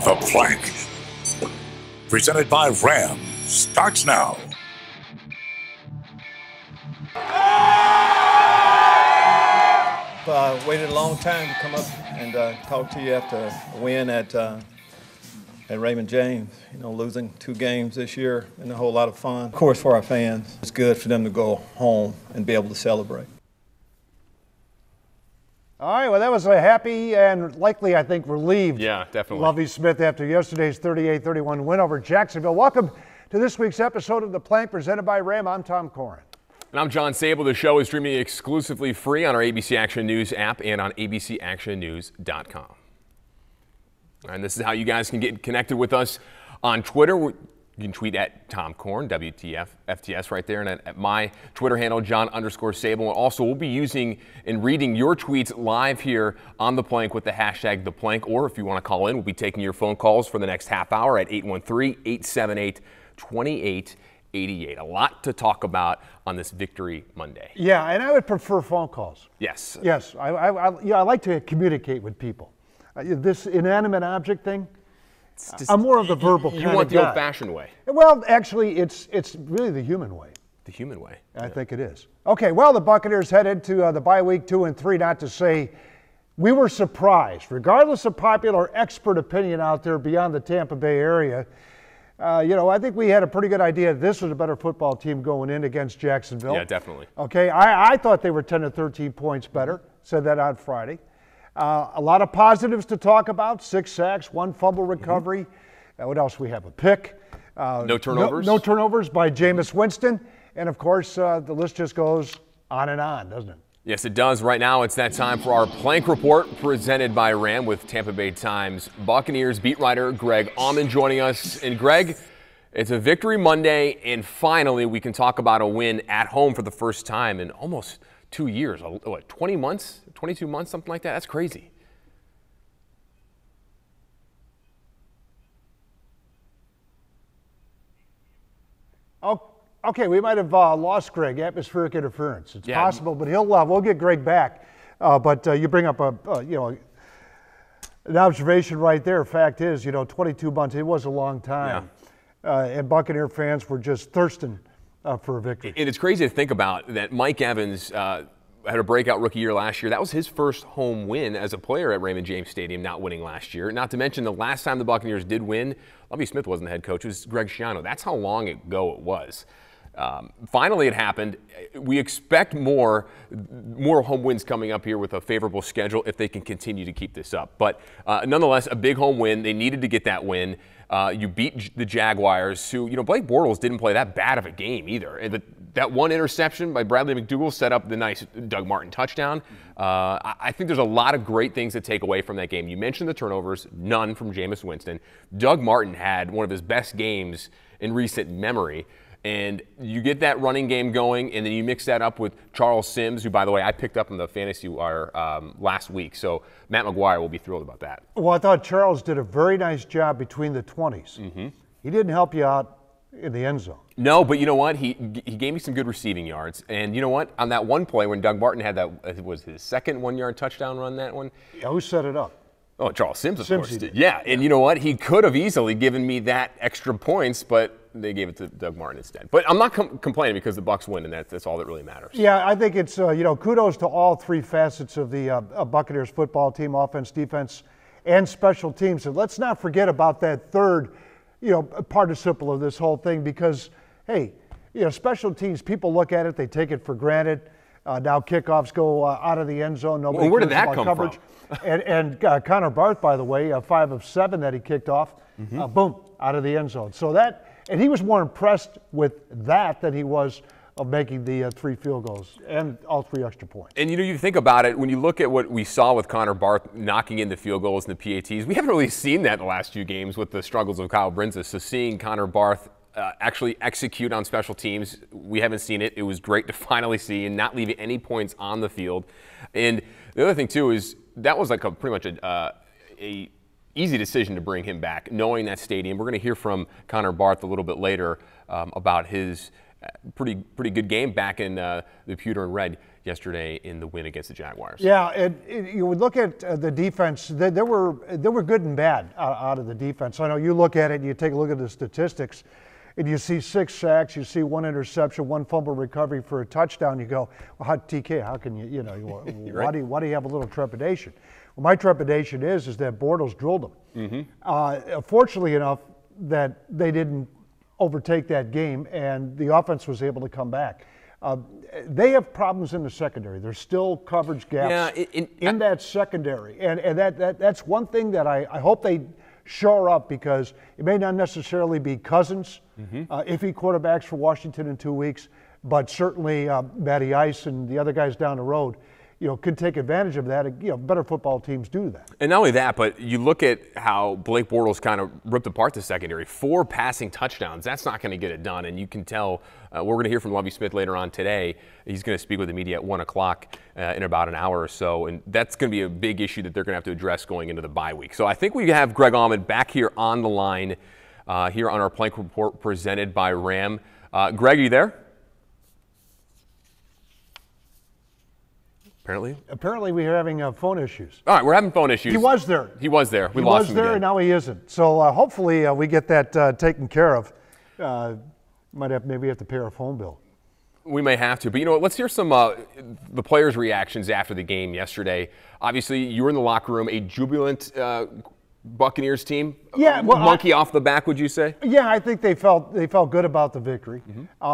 The Plank, presented by Ram, starts now. Waited a long time to come up and talk to you after a win at Raymond James. You know, losing 2 games this year and a whole lot of fun. Of course, for our fans, it's good for them to go home and be able to celebrate. All right, well, that was a happy and likely, I think, relieved. Yeah, definitely. Lovie Smith after yesterday's 38-31 win over Jacksonville. Welcome to this week's episode of The Plank, presented by Ram. I'm Tom Corrin. And I'm John Sable. The show is streaming exclusively free on our ABC Action News app and on abcactionnews.com. And this is how you guys can get connected with us on Twitter. You can tweet at Tom Corrin, WFTS right there, and at my Twitter handle, John_Sable. And also, we'll be using and reading your tweets live here on The Plank with the hashtag ThePlank. Or if you want to call in, we'll be taking your phone calls for the next half hour at 813-878-2888. A lot to talk about on this Victory Monday. Yeah, and I would prefer phone calls. Yes. Yes, I like to communicate with people. This inanimate object thing, I'm more of the verbal kind of guy. You want the old-fashioned way. Well, actually, it's really the human way. The human way. I think it is. Okay, well, the Buccaneers head into the bye week 2 and 3, not to say we were surprised. Regardless of popular expert opinion out there beyond the Tampa Bay area, I think we had a pretty good idea this was a better football team going in against Jacksonville. Yeah, definitely. Okay, I thought they were 10 to 13 points better. Said that on Friday. A lot of positives to talk about. 6 sacks, 1 fumble recovery. What else we have? A pick. No turnovers. No turnovers by Jameis Winston. And, of course, the list just goes on and on, doesn't it? Yes, it does. Right now, it's that time for our Plank Report presented by Ram with Tampa Bay Times Buccaneers beat writer Gregg Allman joining us. And, Greg, it's a Victory Monday, and finally we can talk about a win at home for the first time in almost 2 years. What, 20 months? 22 months, something like that? That's crazy. Oh, okay, we might have lost Gregg. Atmospheric interference. It's possible, but we'll get Gregg back. But you bring up an observation right there. Fact is, 22 months, it was a long time. Yeah. And Buccaneer fans were just thirsting for a victory. And it's crazy to think about that Mike Evans had a breakout rookie year last year. That was his first home win as a player at Raymond James Stadium, not winning last year. Not to mention the last time the Buccaneers did win, Lovie Smith wasn't the head coach. It was Greg Schiano. That's how long ago it was. Finally, it happened. We expect more home wins coming up here with a favorable schedule if they can continue to keep this up. But nonetheless, a big home win. They needed to get that win. You beat the Jaguars, who, Blake Bortles didn't play that bad of a game either. And that one interception by Bradley McDougald set up the nice Doug Martin touchdown. I think there's a lot of great things to take away from that game. You mentioned the turnovers, none from Jameis Winston. Doug Martin had one of his best games in recent memory. And you get that running game going, and then you mix that up with Charles Sims, who, by the way, I picked up in the fantasy wire last week. So Matt McGuire will be thrilled about that. Well, I thought Charles did a very nice job between the 20s. Mm-hmm. He didn't help you out in the end zone. No, but you know what? He gave me some good receiving yards. And you know what? On that one play when Doug Martin had that, it was his second 1-yard touchdown run, that one. Yeah, who set it up? Oh, Charles Sims, of course, did. Yeah, and you know what? He could have easily given me that extra points, but they gave it to Doug Martin instead. But I'm not complaining because the Bucs win, and that's all that really matters. Yeah, I think it's, kudos to all 3 facets of the Buccaneers football team, offense, defense, and special teams. And let's not forget about that third, participle of this whole thing because, hey, special teams, people look at it, they take it for granted. Now kickoffs go out of the end zone. Nobody where did cares that about come coverage. from? and Connor Barth, by the way, 5 of 7 that he kicked off, boom, out of the end zone. So and he was more impressed with that than he was of making the 3 field goals and all 3 extra points. And you think about it, when you look at what we saw with Connor Barth knocking in the field goals and the PATs, we haven't really seen that in the last few games with the struggles of Kyle Brinza. So seeing Connor Barth actually execute on special teams, we haven't seen it. It was great to finally see and not leaving any points on the field. And the other thing too is that was like pretty much a easy decision to bring him back, knowing that stadium. We're going to hear from Connor Barth a little bit later about his pretty good game back in the pewter and red. yesterday in the win against the Jaguars. Yeah, you would look at the defense. There were good and bad out of the defense. I know you look at it, and you take a look at the statistics, and you see 6 sacks, you see 1 interception, 1 fumble recovery for a touchdown. You go, well, TK, how can you why do you have a little trepidation? Well, my trepidation is that Bortles drilled them. Fortunately enough that they didn't overtake that game, and the offense was able to come back. They have problems in the secondary. There's still coverage gaps in that secondary, and that's one thing that I hope they shore up, because it may not necessarily be Cousins if he quarterbacks for Washington in 2 weeks, but certainly Matty Ice and the other guys down the road, could take advantage of that. Better football teams do that. And not only that, but you look at how Blake Bortles kind of ripped apart the secondary. 4 passing touchdowns. That's not going to get it done. And you can tell, we're going to hear from Lovie Smith later on today. He's going to speak with the media at 1 o'clock in about an hour or so. And that's going to be a big issue that they're going to have to address going into the bye week. So I think we have Gregg Allman back here on the line here on our Plank Report presented by Ram. Gregg, are you there? Apparently we're having phone issues. All right, we're having phone issues. He was there. He was there. We He lost him was there, again. and now he isn't. So hopefully we get that taken care of. Maybe have to pay our phone bill. We may have to. But you know what? Let's hear some the players' reactions after the game yesterday. Obviously, you were in the locker room, a jubilant Buccaneers team. Yeah, well, monkey off the back, would you say? Yeah, I think they felt good about the victory.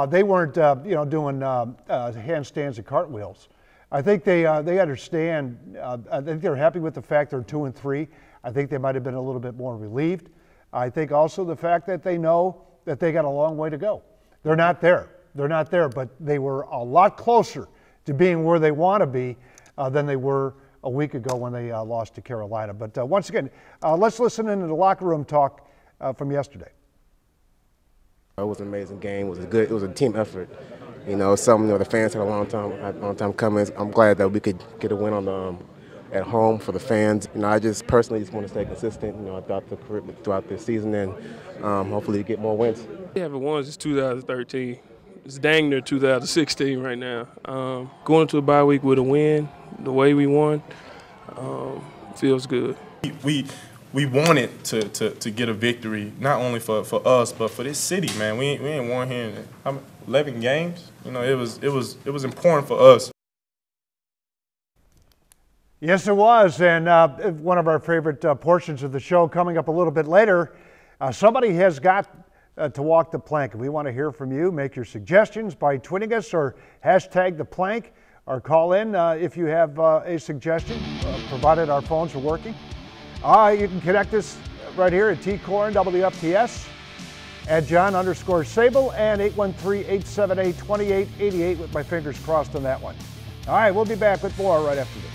They weren't doing handstands and cartwheels. I think they understand. I think they're happy with the fact they're 2-3. I think they might have been a little bit more relieved. I think also the fact that they know that they got a long way to go. They're not there. They're not there, but they were a lot closer to being where they want to be than they were a week ago when they lost to Carolina. But once again, let's listen into the locker room talk from yesterday. It was an amazing game. It was a team effort. Something the fans had a long time coming. I'm glad that we could get a win on at home for the fans. I just personally want to stay consistent. Throughout the season, and hopefully get more wins. We haven't won since 2013. It's dang near 2016 right now. Going into a bye week with a win, the way we won, feels good. We wanted to get a victory, not only for us, but for this city, man. We ain't won here in 11 games. It was important for us. Yes, it was, and one of our favorite portions of the show coming up a little bit later. Somebody has got to walk the plank, and we want to hear from you. Make your suggestions by tweeting us or hashtag the plank, or call in if you have a suggestion, provided our phones are working. You can connect us right here at T-Core and WFTS at John_Sable and 813-878-2888 with my fingers crossed on that one. All right, we'll be back with more right after this.